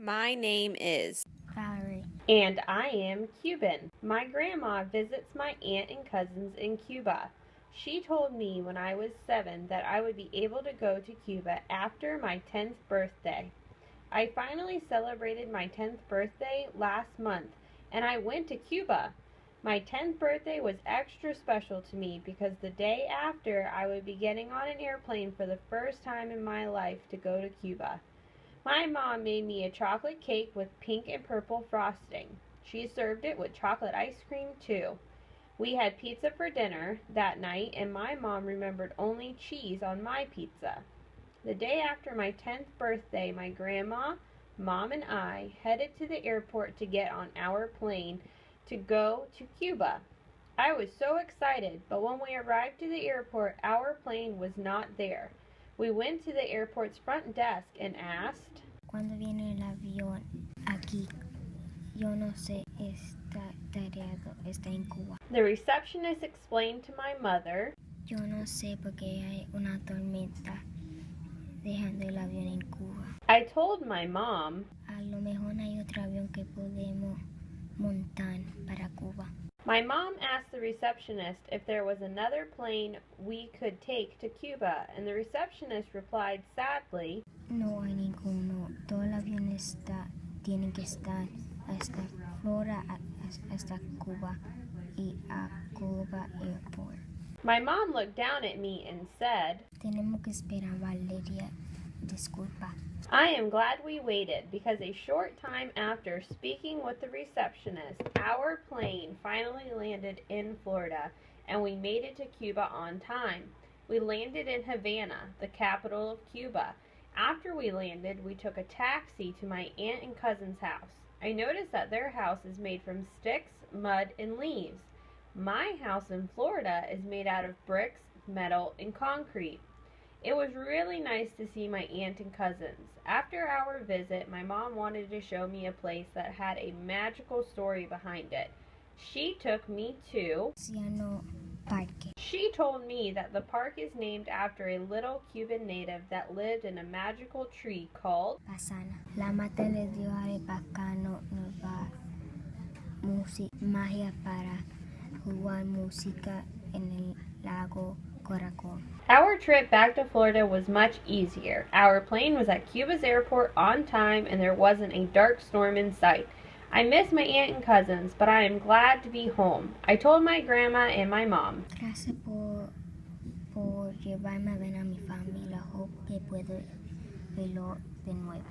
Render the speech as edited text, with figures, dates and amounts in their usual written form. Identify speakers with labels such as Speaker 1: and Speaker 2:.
Speaker 1: My name is
Speaker 2: Valerie.
Speaker 3: And I am Cuban. My grandma visits my aunt and cousins in Cuba. She told me when I was 7 that I would be able to go to Cuba after my 10th birthday. I finally celebrated my 10th birthday last month, and I went to Cuba. My 10th birthday was extra special to me because the day after I would be getting on an airplane for the first time in my life to go to Cuba. My mom made me a chocolate cake with pink and purple frosting. She served it with chocolate ice cream too. We had pizza for dinner that night, and my mom remembered only cheese on my pizza. The day after my 10th birthday, my grandma, mom, and I headed to the airport to get on our plane to go to Cuba. I was so excited, but when we arrived to the airport, our plane was not there. We went to the airport's front desk and asked,
Speaker 2: ¿Cuándo viene el avión aquí? Yo no sé, está tareado, está en Cuba.
Speaker 3: The receptionist explained to my mother,
Speaker 2: Yo no sé porque hay una tormenta dejando el avión en Cuba.
Speaker 3: I told my mom,
Speaker 2: A lo mejor hay otro avión que podemos montar para Cuba.
Speaker 3: My mom asked the receptionist if there was another plane we could take to Cuba, and the receptionist replied sadly,
Speaker 2: No hay ninguno. Todo el avión tiene que estar hasta Florida, hasta Cuba y a Cuba Airport.
Speaker 3: My mom looked down at me and said,
Speaker 2: Tenemos que esperar, Valeria. Disculpa.
Speaker 3: I am glad we waited because a short time after speaking with the receptionist, our plane finally landed in Florida and we made it to Cuba on time. We landed in Havana, the capital of Cuba. After we landed, we took a taxi to my aunt and cousin's house. I noticed that their house is made from sticks, mud, and leaves. My house in Florida is made out of bricks, metal, and concrete. It was really nice to see my aunt and cousins. After our visit, my mom wanted to show me a place that had a magical story behind it. She took me to
Speaker 2: Ciano Parque.
Speaker 3: She told me that the park is named after a little Cuban native that lived in a magical tree called
Speaker 2: Pasana. La mata le dio a Bacano nueva magia para jugar música en el lago Corazón.
Speaker 3: Our trip back to Florida was much easier. Our plane was at Cuba's airport on time and there wasn't a dark storm in sight. I miss my aunt and cousins, but I am glad to be home. I told my grandma and my mom.
Speaker 2: Gracias por llevarme a ver a mi familia. Hope que puedo verlo de nuevo.